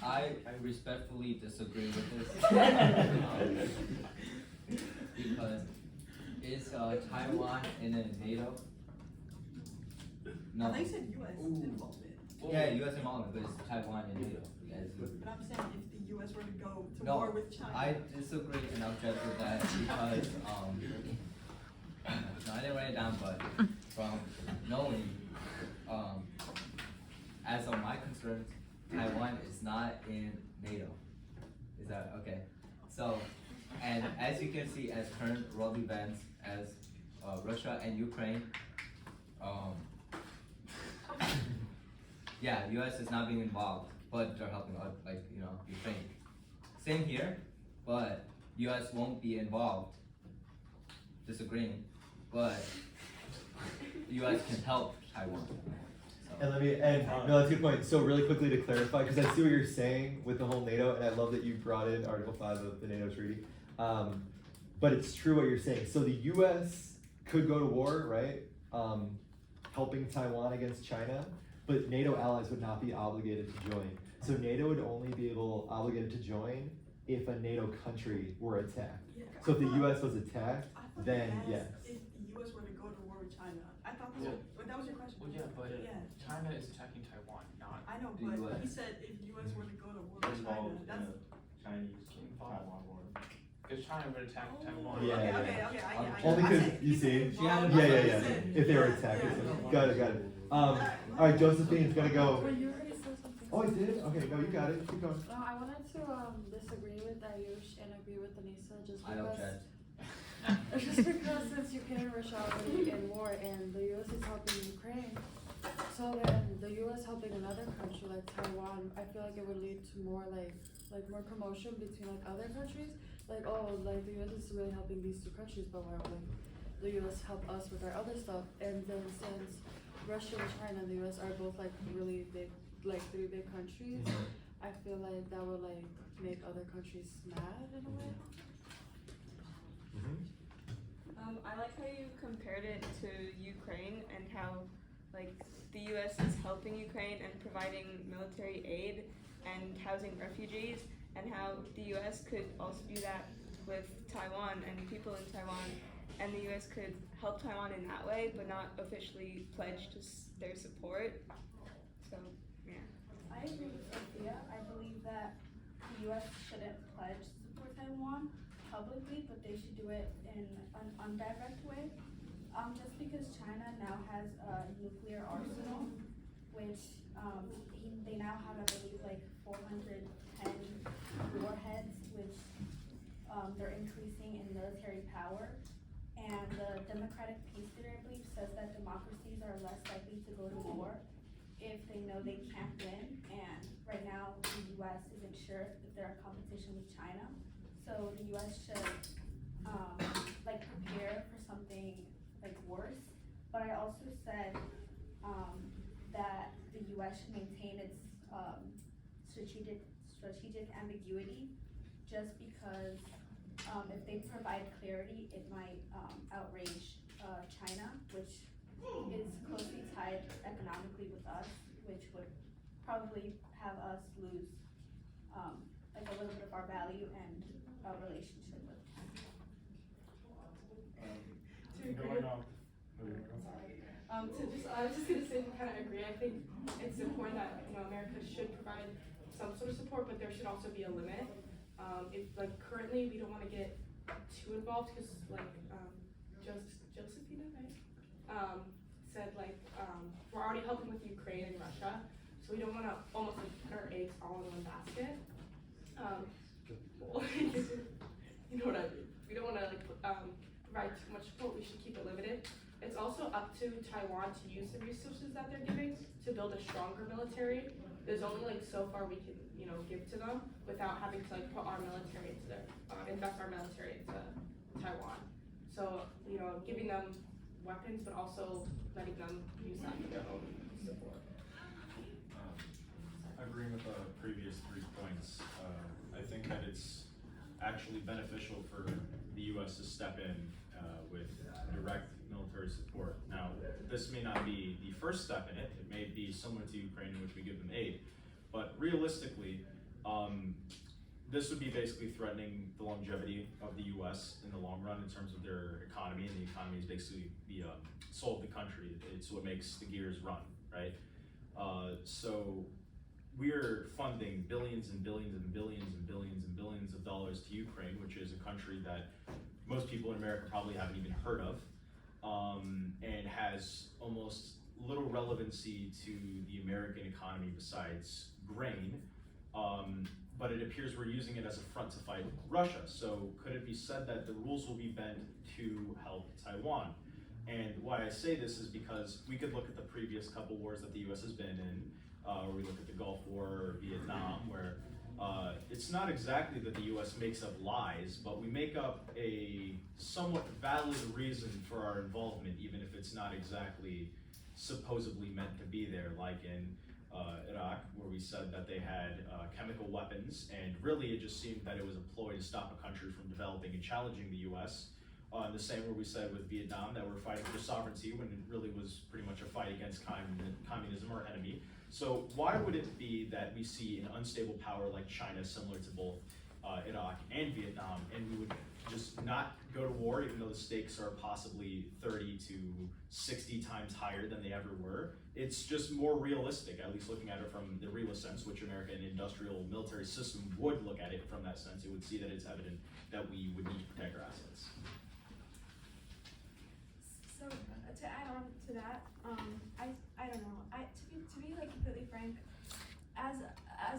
I respectfully disagree with this. Because is Taiwan in a NATO? No. They said U.S. involvement. Yeah, U.S. involvement, but it's Taiwan in NATO. Yes. But I'm saying if the U.S. were to go to No, war with China. I disagree and object with that because no, I didn't write it down, but from knowing, as of my concerns, Taiwan is not in NATO. Is that okay? So, and as you can see, as current world events, as Russia and Ukraine, yeah, U.S. is not being involved, but they're helping out, like, you know, Ukraine. Same here, but U.S. won't be involved. Disagreeing, but U.S. can help Taiwan. And no, that's a good point. So really quickly to clarify, because I see what you're saying with the whole NATO, and I love that you brought in Article 5 of the NATO treaty. But it's true what you're saying. So the U.S. could go to war, right? Helping Taiwan against China, but NATO allies would not be obligated to join. So NATO would only be obligated to join if a NATO country were attacked. Yeah. So if the U.S. was attacked, I thought then they yes. asked if the U.S. were to go to war with China. I thought that was your question. Well, yeah, but Yeah. China is attacking Taiwan, not I know, The but US. he said if U.S. were to go to war with China, Involved in that's. the Chinese-Taiwan war. because China would attack Taiwan. Yeah, Okay, yeah. okay, Only I because said- you see, said Yeah, involved, yeah. I said- If they were attacked, Yeah. got it. All right, Josephine's gonna go. Well, you already said something. Oh, I did. Okay, no, you got it. Keep going. No, I wanted to disagree with Ayush and agree with Anissa just I because. object. Just because since Ukraine and Russia are already in war and the U.S. is helping Ukraine, so then the U.S. helping another country like Taiwan, I feel like it would lead to more like more commotion between like other countries. Like, oh, like the U.S. is really helping these two countries, but why don't the U.S. help us with our other stuff? And then since Russia and China and the U.S. are both like really big, like three big countries, I feel like that would like make other countries mad in a way. I like how you compared it to Ukraine and how like the US is helping Ukraine and providing military aid and housing refugees, and how the US could also do that with Taiwan and people in Taiwan, and the US could help Taiwan in that way but not officially pledge to their support. So yeah. I agree with Sophia. I believe that the U.S. shouldn't pledge to support Taiwan publicly, but they should do it in an indirect way. Just because China now has a nuclear arsenal, which they now have, I believe, like 410 warheads, which they're increasing in military power. And the democratic peace theory, I believe, says that democracies are less likely to go to war if they know they can't win. And right now, the U.S. isn't sure if they're in competition with China. So the U.S. should like prepare for something like worse. But I also said that the U.S. should maintain its strategic ambiguity, just because if they provide clarity, it might outrage China, which is closely tied economically with us, which would probably have us lose like a little bit of our value and our relationship with China. I was just gonna say, we kind of agree. I think it's important that America should provide some sort of support, but there should also be a limit. If like currently we don't want to get too involved because like Josephina, right? Said like we're already helping with Ukraine and Russia, so we don't want to almost like put our eggs all in one basket. You know what I mean? We don't want to like provide too much support. We should keep it limited. It's also up to Taiwan to use the resources that they're giving to build a stronger military. There's only like so far we can give to them without having to like put our military into their invest our military into Taiwan. So giving them weapons, but also letting them use that for their own support. Agreeing with the previous 3 points, I think that it's actually beneficial for the U.S. to step in with direct military support. Now, this may not be the first step in it. It may be similar to Ukraine, in which we give them aid. But realistically, This would be basically threatening the longevity of the U.S. in the long run in terms of their economy, and the economy is basically the soul of the country. It's what makes the gears run, right? So we're funding billions and billions and billions and billions and billions of dollars to Ukraine, which is a country that most people in America probably haven't even heard of, and has almost little relevancy to the American economy besides grain. But it appears we're using it as a front to fight Russia. So could it be said that the rules will be bent to help Taiwan? And why I say this is because we could look at the previous couple wars that the US has been in, or we look at the Gulf War or Vietnam, where it's not exactly that the US makes up lies, but we make up a somewhat valid reason for our involvement, even if it's not exactly supposedly meant to be there, like in Iraq, where we said that they had chemical weapons, and really it just seemed that it was a ploy to stop a country from developing and challenging the US. The same where we said with Vietnam that we're fighting for sovereignty when it really was pretty much a fight against communism, our enemy. So why would it be that we see an unstable power like China, similar to both Iraq and Vietnam, and we would just not go to war, even though the stakes are possibly 30 to 60 times higher than they ever were? It's just more realistic, at least looking at it from the realist sense, which American industrial military system would look at it from that sense. It would see that it's evident that we would need to protect our assets. So to add on to that, I don't know. To be like completely frank, as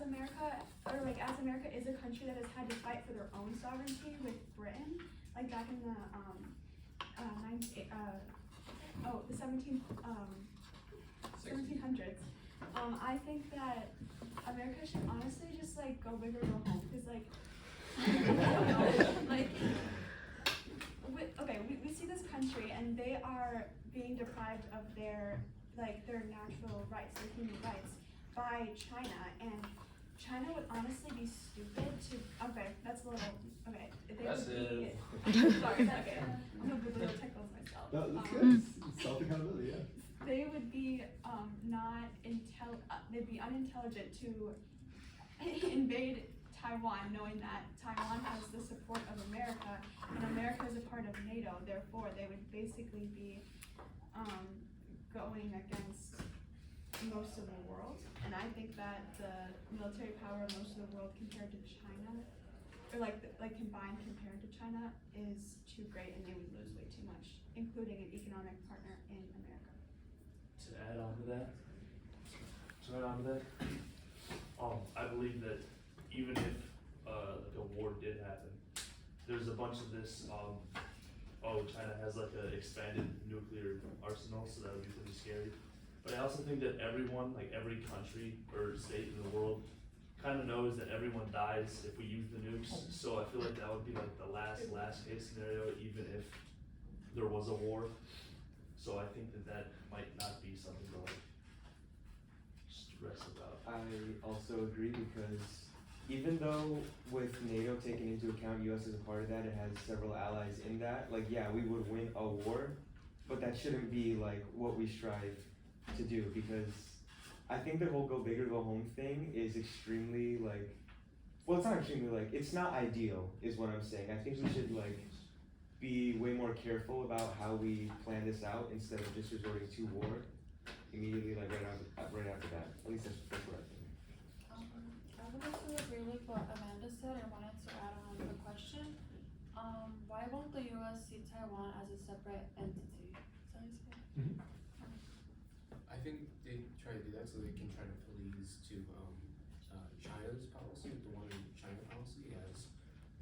America, or like as America is a country that has had to fight for their own sovereignty with Britain, like back in the the 1700s. I think that America should honestly just like go big or go home, because like like we see this country and they are being deprived of their natural rights, their human rights, by China, and China would honestly be stupid to, that's a little, sorry, okay, I'm gonna be a little tickled myself. No, that's good. Self-accountability, yeah. They would be they'd be unintelligent to invade Taiwan, knowing that Taiwan has the support of America, and America is a part of NATO. Therefore, they would basically be going against most of the world. And I think that the military power of most of the world compared to China, or like combined compared to China, is too great, and they would lose way too much, including an economic partner in America. To add on to that, I believe that even if like a war did happen, there's a bunch of this, China has like an expanded nuclear arsenal, so that would be pretty scary. But I also think that everyone, like every country or state in the world, kind of knows that everyone dies if we use the nukes. So I feel like that would be like the last case scenario, even if there was a war. So I think that might not be something to like stress about. I also agree, because even though with NATO taking into account US as a part of that, it has several allies in that, like yeah, we would win a war, but that shouldn't be like what we strive to do, because I think the whole go big or go home thing is extremely like, well, it's not extremely like, it's not ideal is what I'm saying. I think we should like be way more careful about how we plan this out instead of just resorting to war immediately, like right after that. At least that's what I think. I would also agree with what Amanda said. I wanted to add on the question. Why won't the US see Taiwan as a separate entity? I think they try to do that so they can try to please to China's policy, the one China policy, as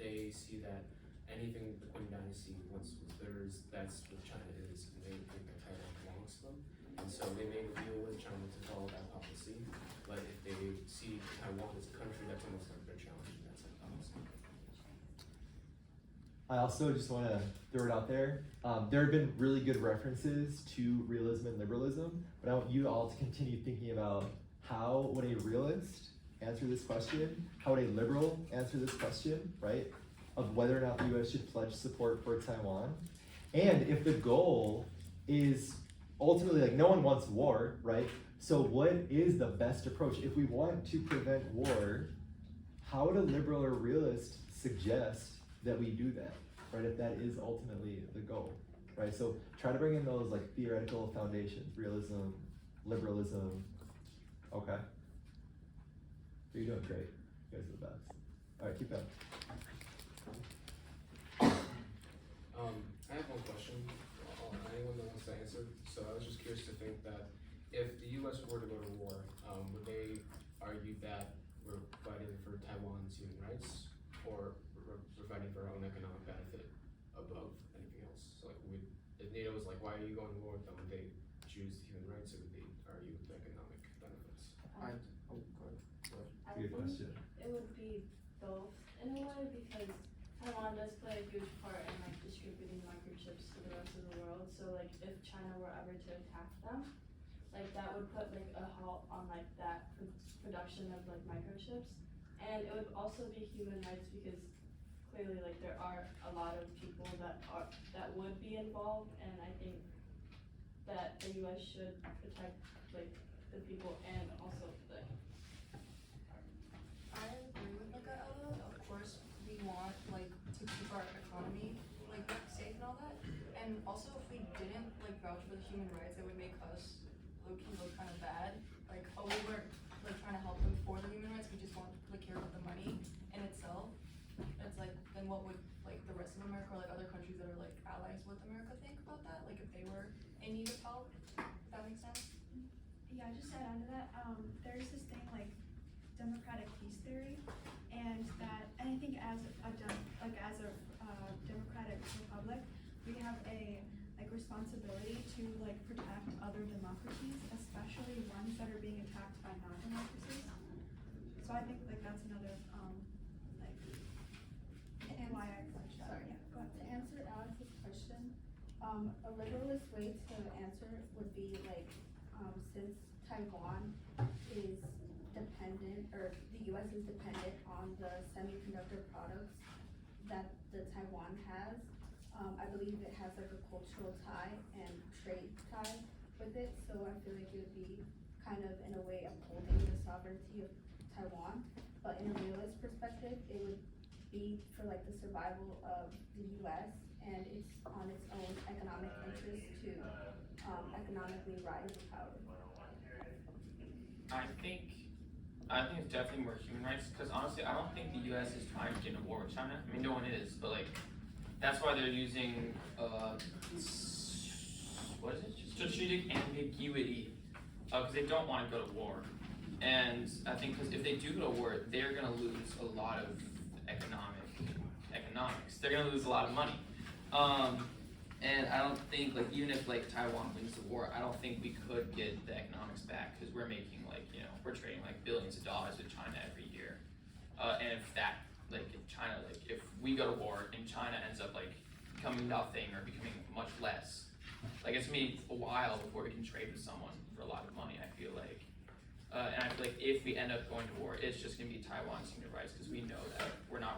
they see that anything the Qing Dynasty once was theirs, that's what China is, and they think that Taiwan belongs to them. And so they made a deal with China to follow that policy, but if they see Taiwan as a country, that's almost like they're challenging that same policy. I also just want to throw it out there. There have been really good references to realism and liberalism, but I want you all to continue thinking about how would a realist answer this question? How would a liberal answer this question, right? Of whether or not the US should pledge support for Taiwan. And if the goal is ultimately, like, no one wants war, right? So what is the best approach? If we want to prevent war, how would a liberal or realist suggest that we do that, right? If that is ultimately the goal, right? So try to bring in those like theoretical foundations, realism, liberalism. Okay. You're doing great. You guys are the best. All right, keep going. I have one question. Anyone that wants to answer. So I was just curious to think that if the U.S. were to go to war, would they argue that we're fighting for Taiwan's human rights, or we're fighting for our own economic benefit above anything else? So like, if NATO was like, why are you going to war with them? Would they choose human rights, or would they argue the economic benefits? I Good think question. it would be both in a way, because Taiwan does play a huge part in like distributing microchips to the rest of the world. So like if China were ever to attack them, like that would put like a halt on like that production of like microchips. And it would also be human rights, because clearly like there are a lot of people that would be involved, and I think that the US should protect like the people and also like. I agree with Michaela. Of course, we want like to keep our economy like safe and all that. And also, if we didn't like vouch for the human rights, it would make us low-key look kind of bad. Like, oh, we weren't like trying to help them for the human rights. We just want to care about the money in itself. It's like, then what would like the rest of America or like other countries that are like allies with America think about that? Like, if they were in need of help, if that makes sense. Yeah, just to add on to that, there's this thing like democratic peace theory, and I think as a democratic republic, we have a like responsibility to like protect other democracies, especially ones that are being attacked by non-democracies. So I think like that's another like why I approach that. Sorry. Yeah, go ahead. To answer Alex's question, a literalist way to answer would be like, since Taiwan is dependent, or the US is dependent on the semiconductor products that the Taiwan has, I believe it has like a cultural tie and trade tie with it, so I feel like it would be kind of in a way upholding the sovereignty of Taiwan. But in a realist perspective, it would be for like the survival of the US, and it's on its own economic interest to economically rise in power. I think it's definitely more human rights, because honestly, I don't think the U.S. is trying to get in a war with China. I mean, no one is, but like, that's why they're using what is it? Strategic ambiguity, because they don't want to go to war. And I think because if they do go to war, they're gonna lose a lot of economics. They're gonna lose a lot of money. And I don't think, like, even if like Taiwan wins the war, I don't think we could get the economics back, because we're making like, you know, we're trading like billions of dollars with China every year. And if that, like, if China, like, if we go to war and China ends up like becoming nothing or becoming much less, like, it's gonna be a while before we can trade with someone for a lot of money, I feel like. And I feel like if we end up going to war, it's just gonna be Taiwan's human rights, because we know that we're not